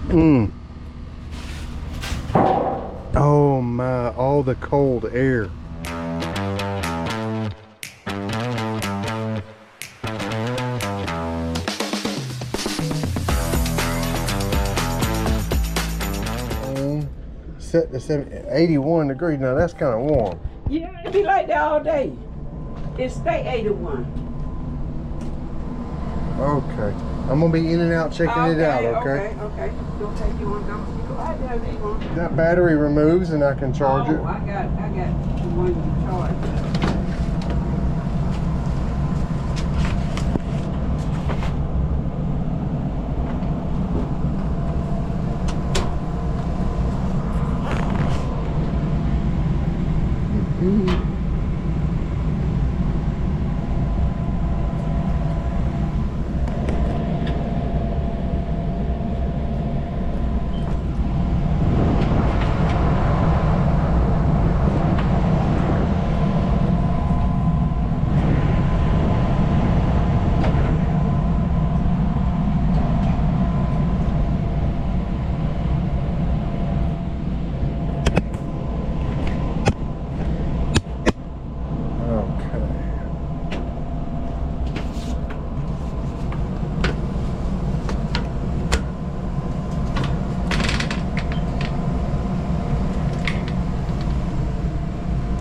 Oh my, all the cold air. Set to 81 degrees. Now that's kind of warm. Yeah, it'd be like that all day. It stay 81. Okay. I'm gonna be in and out checking it out, okay? Okay. Okay, you want to go? You go out there if you want. That battery removes and I can charge it. I got the one you charge.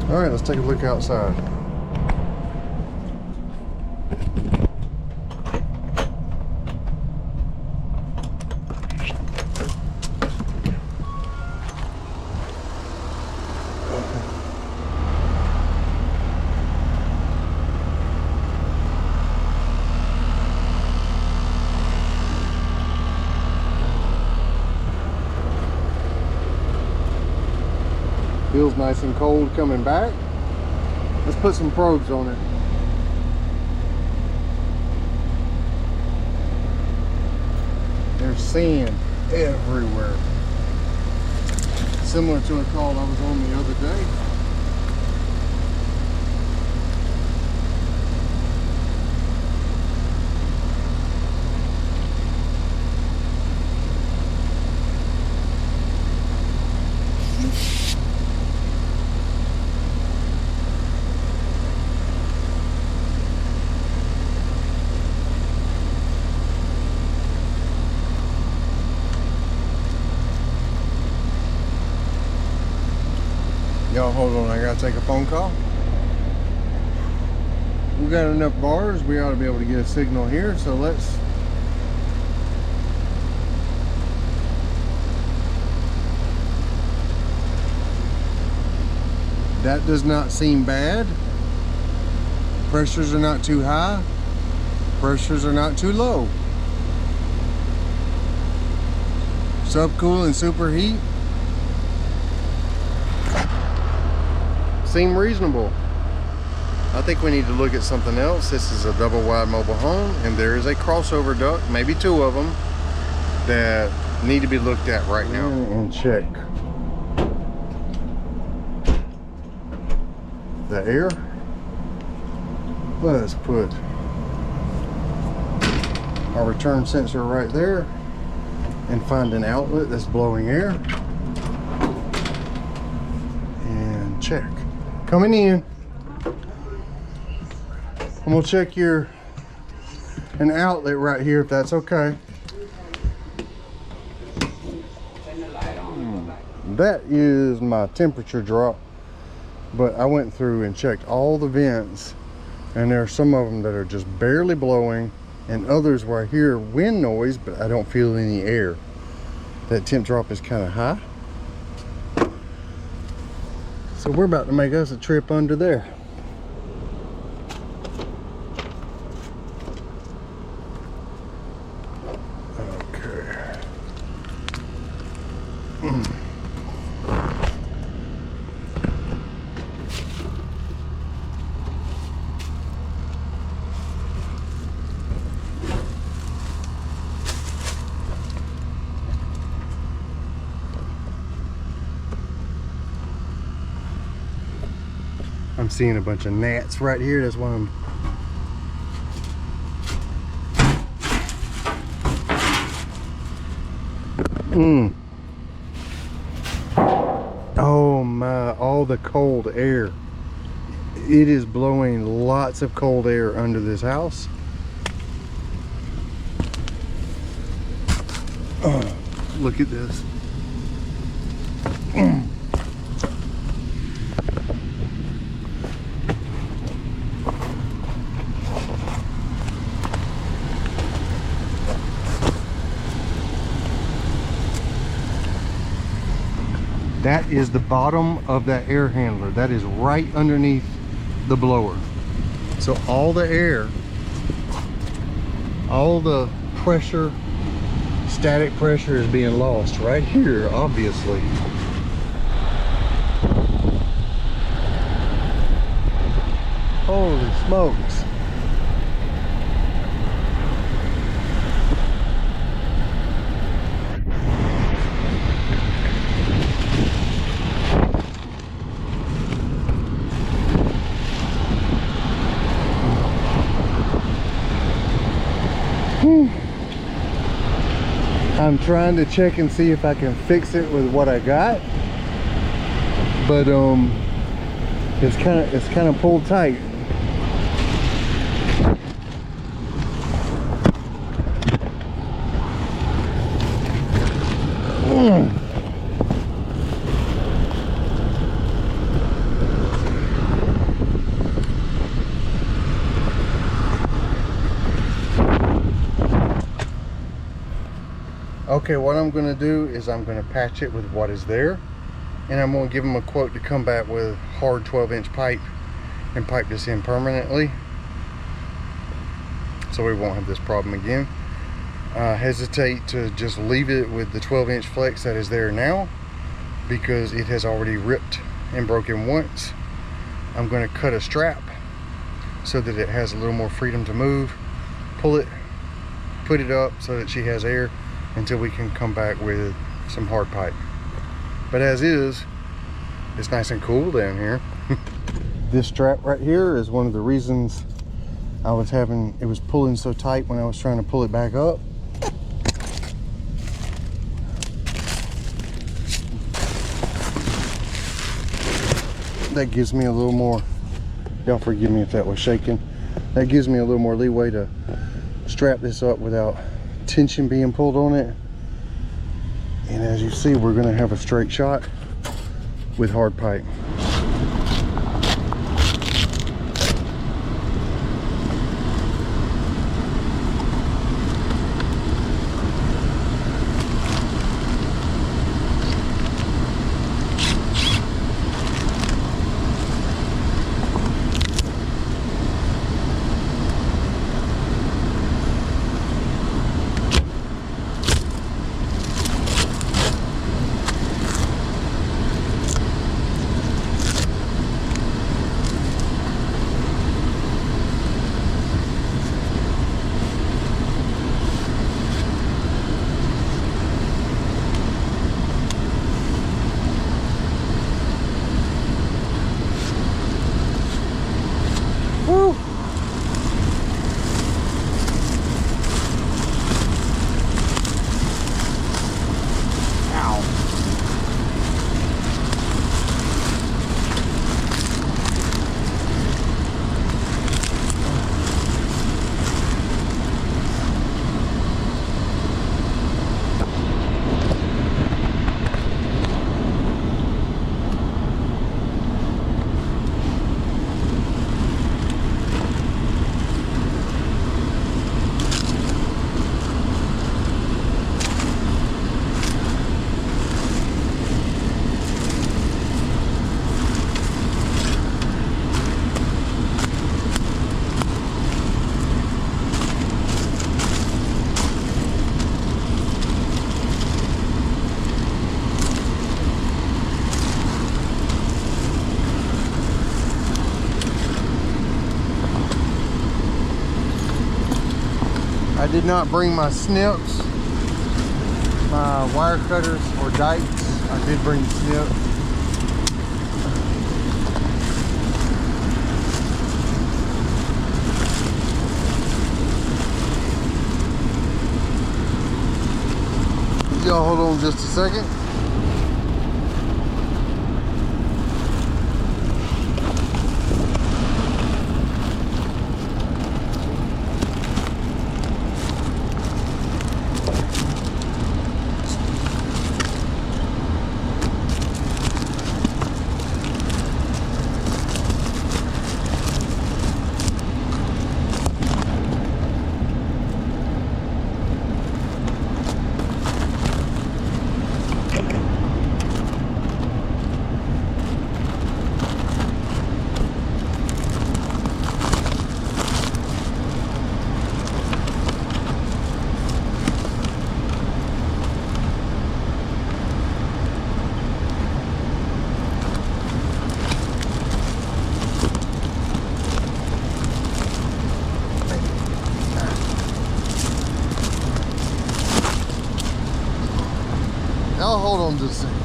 All right, let's take a look outside. Feels nice and cold coming back. Let's put some probes on it. There's sand everywhere. Similar to a call I was on the other day. Y'all hold on, I gotta take a phone call. We got enough bars, we ought to be able to get a signal here, so let's that does not seem bad. Pressures are not too high. Pressures are not too low. Subcool and superheat seem reasonable. I think we need to look at something else. This is a double wide mobile home and there is a crossover duct, maybe two of them, that need to be looked at right now. And check the air. Let's put our return sensor right there and find an outlet that's blowing air and check. Coming in. I'm gonna check an outlet right here if that's okay. That is my temperature drop, but I went through and checked all the vents and there are some of them that are just barely blowing and others where I hear wind noise but I don't feel any air. That temp drop is kind of high. So we're about to make us a trip under there. Okay. I'm seeing a bunch of gnats right here. That's why I'm Oh my, all the cold air. It is blowing lots of cold air under this house. Look at this. That is the bottom of that air handler. That is right underneath the blower. So all the air, all the pressure, static pressure is being lost right here, obviously. Holy smokes. I'm trying to check and see if I can fix it with what I got, but it's kind of pulled tight. Okay, what I'm going to do is I'm going to patch it with what is there, and I'm going to give them a quote to come back with hard 12-inch pipe and pipe this in permanently so we won't have this problem again. Hesitate to just leave it with the 12-inch flex that is there now because it has already ripped and broken once. I'm going to cut a strap so that it has a little more freedom to move, pull it, put it up so that she has air until we can come back with some hard pipe. But as is, it's nice and cool down here. This strap right here is one of the reasons I was having, it was pulling so tight when I was trying to pull it back up. That gives me a little more, y'all forgive me if that was shaking, that gives me a little more leeway to strap this up without tension being pulled on it. And as you see, we're going to have a straight shot with hard pipe. I did not bring my snips, my wire cutters, or dikes. I did bring snips. Y'all hold on just a second. Y'all hold on just a second.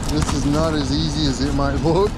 This is not as easy as it might look.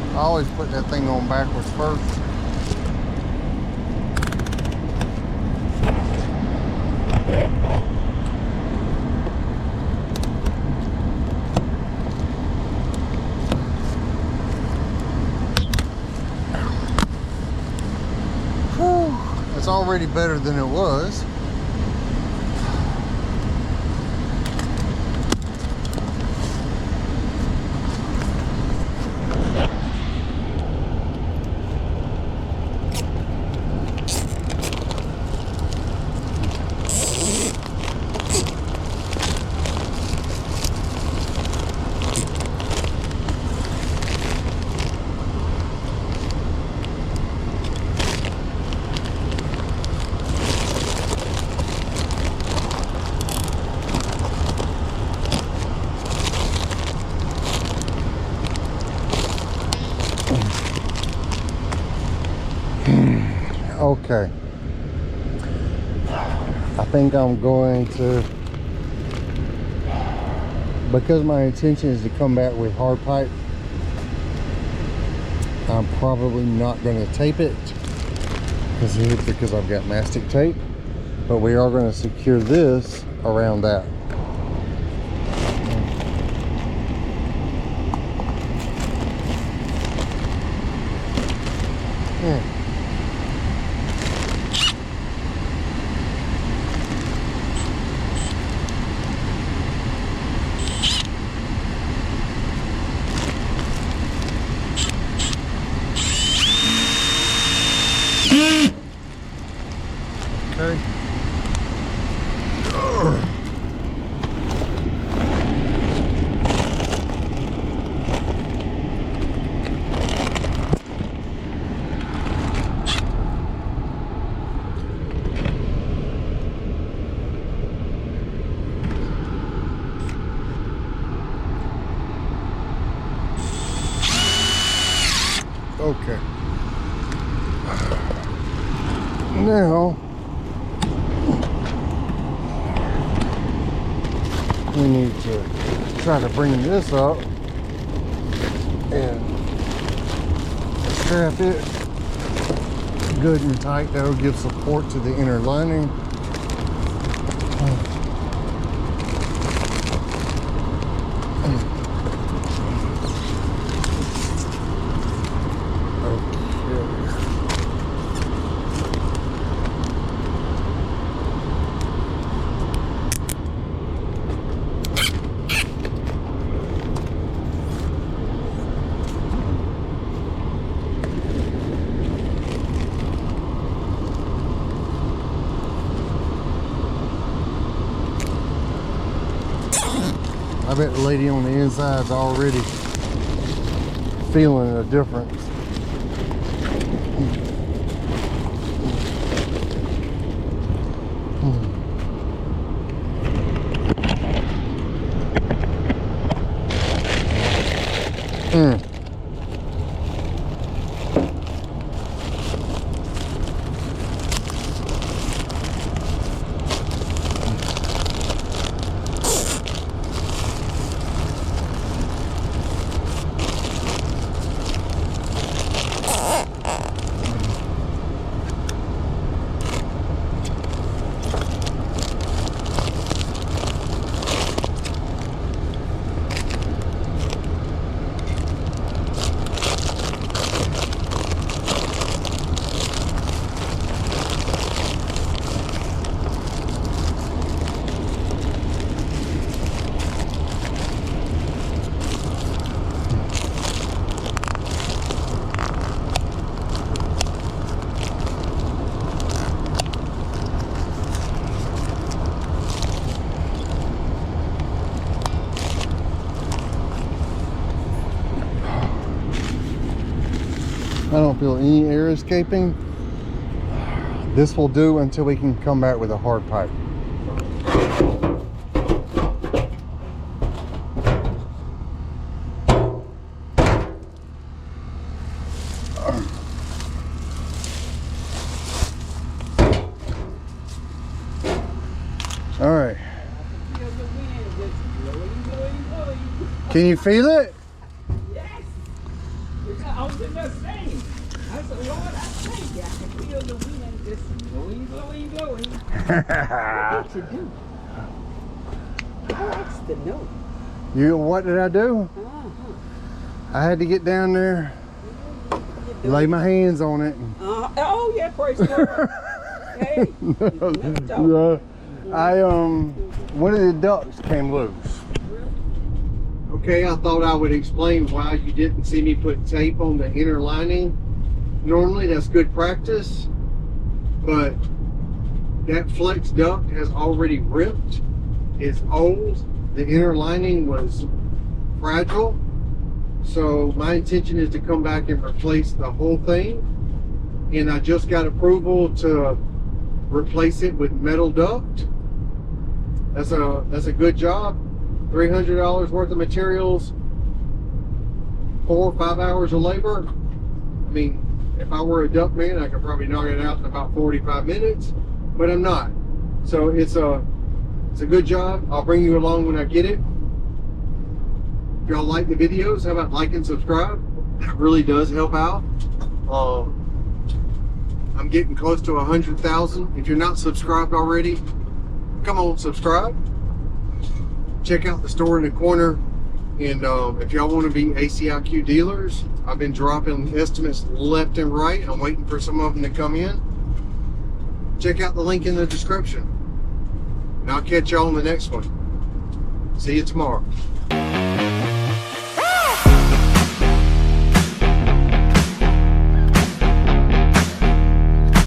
I always put that thing on backwards first. Whew, it's already better than it was. Okay, I think I'm going to, because my intention is to come back with hard pipe, I'm probably not going to tape it because I've got mastic tape, but we are going to secure this around that. Okay. Now we need to try to bring this up and strap it good and tight. That'll give support to the inner lining. I bet the lady on the inside's already feeling a difference. I don't feel any air escaping. This will do until we can come back with a hard pipe. All right. Can you feel it? Yes. I was in there saying, I said, Lord, I thank you. I can feel the wind just blowing, blowing, blowing. What did you do? I asked to know. What did I do? I had to get down there, lay my hands on it. Oh yeah, praise the Lord. Hey, one of the ducts came loose. Okay, I thought I would explain why you didn't see me put tape on the inner lining. Normally that's good practice, but that flex duct has already ripped. It's old. The inner lining was fragile. So my intention is to come back and replace the whole thing. And I just got approval to replace it with metal duct. That's a good job. $300 worth of materials, 4 or 5 hours of labor. I mean, if I were a duct man, I could probably knock it out in about 45 minutes, but I'm not. So it's a good job. I'll bring you along when I get it. If y'all like the videos, how about like and subscribe? That really does help out. I'm getting close to 100,000. If you're not subscribed already, come on, subscribe. Check out the store in the corner. And if y'all want to be ACiQ dealers, I've been dropping estimates left and right. I'm waiting for some of them to come in. Check out the link in the description. And I'll catch y'all on the next one. See you tomorrow.